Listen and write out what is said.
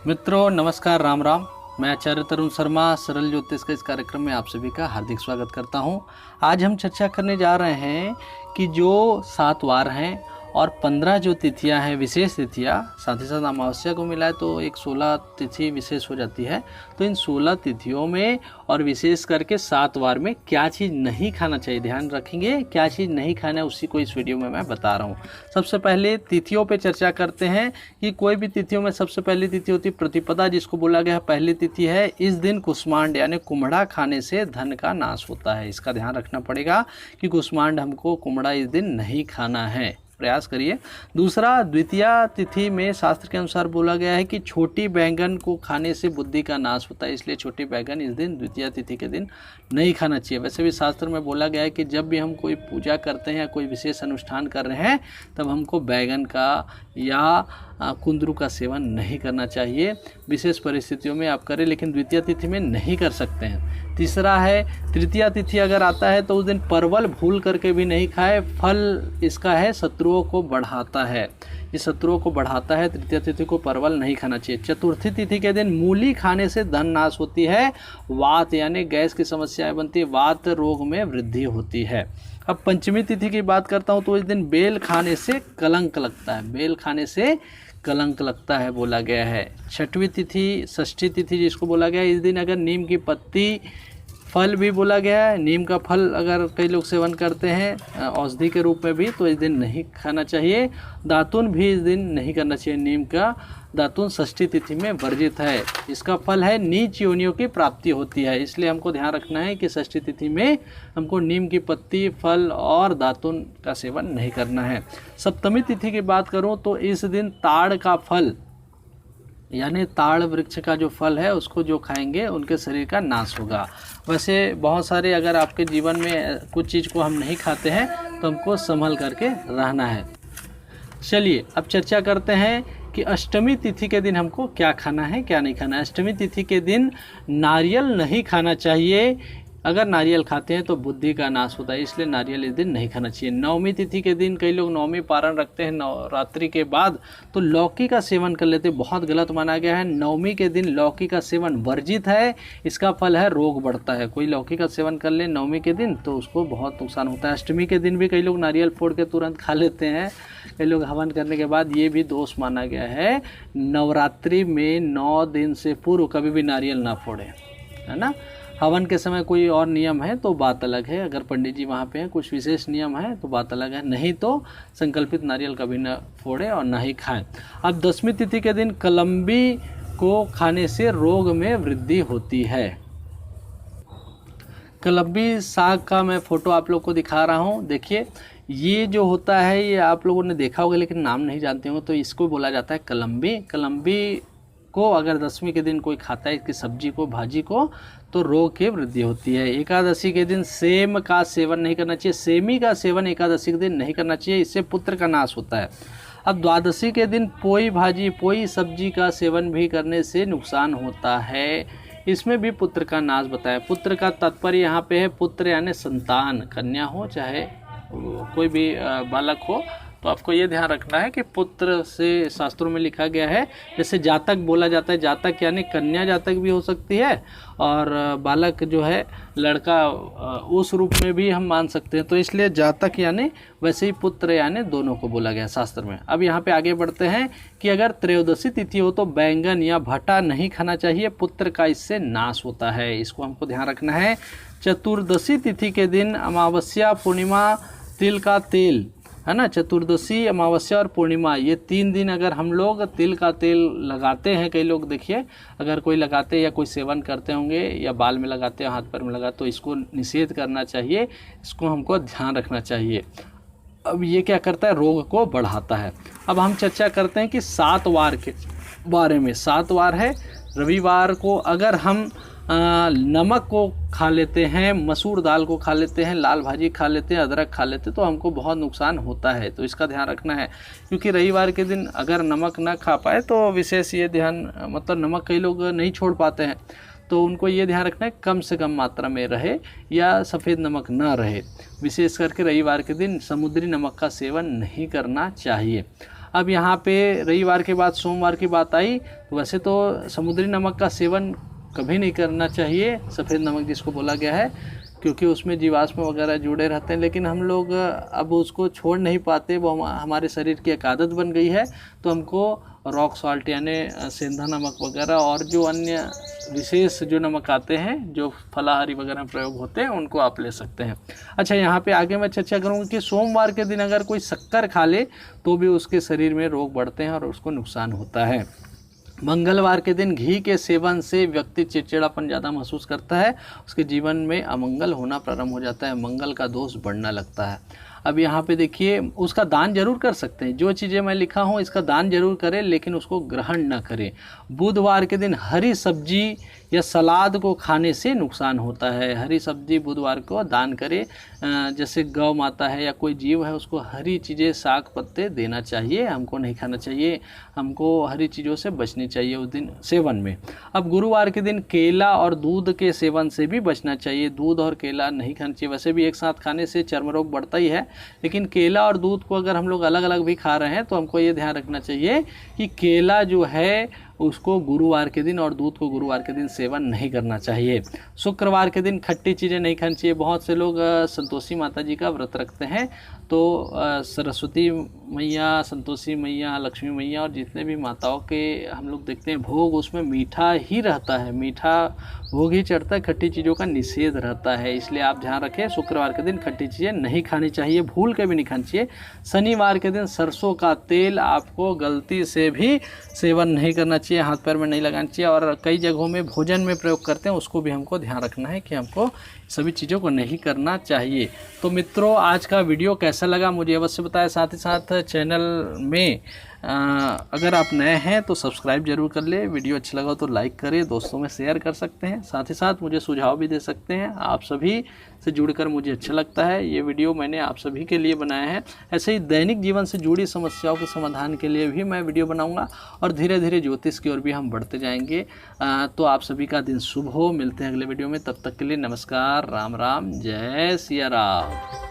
मित्रों नमस्कार, राम राम। मैं आचार्य तरुण शर्मा सरल ज्योतिष के इस कार्यक्रम में आप सभी का हार्दिक स्वागत करता हूं। आज हम चर्चा करने जा रहे हैं कि जो 7 वार हैं और 15 जो तिथियां हैं, विशेष तिथियां, साथ ही साथ अमावस्या को मिलाए तो एक 16 तिथि विशेष हो जाती है। तो इन 16 तिथियों में और विशेष करके 7 वार में क्या चीज़ नहीं खाना चाहिए, ध्यान रखेंगे क्या चीज़ नहीं खाना है, उसी को इस वीडियो में मैं बता रहा हूँ। सबसे पहले तिथियों पे चर्चा करते हैं कि कोई भी तिथियों में सबसे पहली तिथि होती है प्रतिपदा, जिसको बोला गया है पहली तिथि है। इस दिन कुष्मांड यानी कुम्हड़ा खाने से धन का नाश होता है। इसका ध्यान रखना पड़ेगा कि कुष्मांड हमको कुम्हड़ा इस दिन नहीं खाना है, प्रयास करिए। दूसरा, द्वितीया तिथि में शास्त्र के अनुसार बोला गया है कि छोटी बैंगन को खाने से बुद्धि का नाश होता है, इसलिए छोटी बैंगन इस दिन द्वितीया तिथि के दिन नहीं खाना चाहिए। वैसे भी शास्त्र में बोला गया है कि जब भी हम कोई पूजा करते हैं या कोई विशेष अनुष्ठान कर रहे हैं तब हमको बैंगन का या कुंदरू का सेवन नहीं करना चाहिए। विशेष परिस्थितियों में आप करें, लेकिन द्वितीय तिथि में नहीं कर सकते हैं। तीसरा है, तृतीया तिथि अगर आता है तो उस दिन परवल भूल करके भी नहीं खाए। फल इसका है शत्रुओं को बढ़ाता है, ये शत्रुओं को बढ़ाता है। तृतीय तिथि को परवल नहीं खाना चाहिए। चतुर्थी तिथि के दिन मूली खाने से धन नाश होती है। वात यानी गैस की समस्याएं बनती है, वात रोग में वृद्धि होती है। अब पंचमी तिथि की बात करता हूँ तो इस दिन बेल खाने से कलंक लगता है, बेल खाने से कलंक लगता है बोला गया है। छठवीं तिथि षष्ठी तिथि जिसको बोला गया है, इस दिन अगर नीम की पत्ती, फल भी बोला गया है, नीम का फल अगर कई लोग सेवन करते हैं औषधि के रूप में भी, तो इस दिन नहीं खाना चाहिए। दातुन भी इस दिन नहीं करना चाहिए, नीम का दातुन षष्ठी तिथि में वर्जित है। इसका फल है नीच योनियों की प्राप्ति होती है, इसलिए हमको ध्यान रखना है कि षष्ठी तिथि में हमको नीम की पत्ती, फल और दातुन का सेवन नहीं करना है। सप्तमी तिथि की बात करूं तो इस दिन ताड़ का फल यानी ताड़ वृक्ष का जो फल है उसको जो खाएंगे उनके शरीर का नाश होगा। वैसे बहुत सारे अगर आपके जीवन में कुछ चीज़ को हम नहीं खाते हैं तो हमको संभल करके रहना है। चलिए अब चर्चा करते हैं कि अष्टमी तिथि के दिन हमको क्या खाना है, क्या नहीं खाना है। अष्टमी तिथि के दिन नारियल नहीं खाना चाहिए। अगर नारियल खाते हैं तो बुद्धि का नाश होता है, इसलिए नारियल इस दिन नहीं खाना चाहिए। नवमी तिथि के दिन कई लोग नवमी पारण रखते हैं नवरात्रि के बाद, तो लौकी का सेवन कर लेते हैं, बहुत गलत माना गया है। नवमी के दिन लौकी का सेवन वर्जित है, इसका फल है रोग बढ़ता है। कोई लौकी का सेवन कर ले नवमी के दिन तो उसको बहुत नुकसान होता है। अष्टमी के दिन भी कई लोग नारियल फोड़ के तुरंत खा लेते हैं, कई लोग हवन करने के बाद, ये भी दोष माना गया है। नवरात्रि में 9 दिन से पूर्व कभी भी नारियल ना फोड़े, है ना। हवन के समय कोई और नियम है तो बात अलग है, अगर पंडित जी वहाँ पे हैं, कुछ विशेष नियम है तो बात अलग है, नहीं तो संकल्पित नारियल कभी न फोड़े और ना ही खाएं। अब दसवीं तिथि के दिन कलम्बी को खाने से रोग में वृद्धि होती है। कलम्बी साग का मैं फोटो आप लोग को दिखा रहा हूँ, देखिए ये जो होता है ये आप लोगों ने देखा होगा लेकिन नाम नहीं जानते हो, तो इसको बोला जाता है कलम्बी। कलम्बी को अगर दसवीं के दिन कोई खाता है इसकी सब्जी को, भाजी को, तो रोग की वृद्धि होती है। एकादशी के दिन सेम का सेवन नहीं करना चाहिए, सेमी का सेवन एकादशी के दिन नहीं करना चाहिए, इससे पुत्र का नाश होता है। अब द्वादशी के दिन पोई भाजी, पोई सब्जी का सेवन भी करने से नुकसान होता है, इसमें भी पुत्र का नाश बताया। पुत्र का तात्पर्य यहाँ पे है पुत्र यानी संतान, कन्या हो चाहे कोई भी बालक हो, तो आपको ये ध्यान रखना है कि पुत्र से शास्त्रों में लिखा गया है, जैसे जातक बोला जाता है, जातक यानी कन्या जातक भी हो सकती है और बालक जो है लड़का उस रूप में भी हम मान सकते हैं, तो इसलिए जातक यानी वैसे ही पुत्र यानी दोनों को बोला गया शास्त्र में। अब यहाँ पे आगे बढ़ते हैं कि अगर त्रयोदशी तिथि हो तो बैंगन या भट्टा नहीं खाना चाहिए, पुत्र का इससे नाश होता है, इसको हमको ध्यान रखना है। चतुर्दशी तिथि के दिन अमावस्या, पूर्णिमा, तिल का तेल, है ना, चतुर्दशी, अमावस्या और पूर्णिमा, ये 3 दिन अगर हम लोग तिल का तेल लगाते हैं, कई लोग देखिए अगर कोई लगाते हैं या कोई सेवन करते होंगे या बाल में लगाते हैं, हाथ पैर में लगाते, तो इसको निषेध करना चाहिए, इसको हमको ध्यान रखना चाहिए। अब ये क्या करता है, रोग को बढ़ाता है। अब हम चर्चा करते हैं कि 7 वार के बारे में। 7 वार है, रविवार को अगर हम नमक को खा लेते हैं, मसूर दाल को खा लेते हैं, लाल भाजी खा लेते हैं, अदरक खा लेते हैं, तो हमको बहुत नुकसान होता है, तो इसका ध्यान रखना है। क्योंकि रविवार के दिन अगर नमक ना खा पाए तो विशेष ये ध्यान, मतलब नमक कई लोग नहीं छोड़ पाते हैं, तो उनको ये ध्यान रखना है कम से कम मात्रा में रहे या सफ़ेद नमक ना रहे। विशेष करके रविवार के दिन समुद्री नमक का सेवन नहीं करना चाहिए। अब यहाँ पे रविवार के बाद सोमवार की बात आई तो वैसे तो समुद्री नमक का सेवन कभी नहीं करना चाहिए, सफ़ेद नमक जिसको बोला गया है, क्योंकि उसमें जीवाश्म वगैरह जुड़े रहते हैं। लेकिन हम लोग अब उसको छोड़ नहीं पाते, वो हमारे शरीर की एक आदत बन गई है। तो हमको रॉक सॉल्ट यानी सेंधा नमक वगैरह और जो अन्य विशेष जो नमक आते हैं जो फलाहारी वगैरह में प्रयोग होते हैं उनको आप ले सकते हैं। अच्छा, यहाँ पे आगे मैं चर्चा करूँगा कि सोमवार के दिन अगर कोई शक्कर खा ले तो भी उसके शरीर में रोग बढ़ते हैं और उसको नुकसान होता है। मंगलवार के दिन घी के सेवन से व्यक्ति चिड़चिड़ापन ज़्यादा महसूस करता है, उसके जीवन में अमंगल होना प्रारंभ हो जाता है, मंगल का दोष बढ़ने लगता है। अब यहाँ पे देखिए, उसका दान जरूर कर सकते हैं, जो चीज़ें मैं लिखा हूँ इसका दान जरूर करें, लेकिन उसको ग्रहण ना करें। बुधवार के दिन हरी सब्जी या सलाद को खाने से नुकसान होता है। हरी सब्जी बुधवार को दान करें, जैसे गौ माता है या कोई जीव है उसको हरी चीज़ें साग पत्ते देना चाहिए, हमको नहीं खाना चाहिए, हमको हरी चीज़ों से बचनी चाहिए उस दिन सेवन में। अब गुरुवार के दिन केला और दूध के सेवन से भी बचना चाहिए, दूध और केला नहीं खाना चाहिए। वैसे भी एक साथ खाने से चर्म रोग बढ़ता ही है, लेकिन केला और दूध को अगर हम लोग अलग अलग भी खा रहे हैं तो हमको ये ध्यान रखना चाहिए कि केला जो है उसको गुरुवार के दिन और दूध को गुरुवार के दिन सेवन नहीं करना चाहिए। शुक्रवार के दिन खट्टी चीज़ें नहीं खानी चाहिए। बहुत से लोग संतोषी माता जी का व्रत रखते हैं, तो सरस्वती मैया, संतोषी मैया, लक्ष्मी मैया और जितने भी माताओं के हम लोग देखते हैं भोग, उसमें मीठा ही रहता है, मीठा भोग ही चढ़ता है, खट्टी चीज़ों का निषेध रहता है। इसलिए आप ध्यान रखें, शुक्रवार के दिन खट्टी चीज़ें नहीं खानी चाहिए, भूल के भी नहीं खानी चाहिए। शनिवार के दिन सरसों का तेल आपको गलती से भी सेवन नहीं करना चाहिए, हाथ पैर में नहीं लगाना चाहिए। और कई जगहों में भोजन में प्रयोग करते हैं, उसको भी हमको ध्यान रखना है कि हमको सभी चीज़ों को नहीं करना चाहिए। तो मित्रों, आज का वीडियो कैसा लगा मुझे अवश्य बताएं। साथ ही साथ चैनल में अगर आप नए हैं तो सब्सक्राइब जरूर कर ले, वीडियो अच्छा लगा तो लाइक करें, दोस्तों में शेयर कर सकते हैं। साथ ही साथ मुझे सुझाव भी दे सकते हैं, आप सभी से जुड़कर मुझे अच्छा लगता है। ये वीडियो मैंने आप सभी के लिए बनाया है। ऐसे ही दैनिक जीवन से जुड़ी समस्याओं के समाधान के लिए भी मैं वीडियो बनाऊंगा और धीरे धीरे ज्योतिष की ओर भी हम बढ़ते जाएंगे। तो आप सभी का दिन शुभ हो। मिलते हैं अगले वीडियो में, तब तक के लिए नमस्कार, राम राम, जय सिया राम।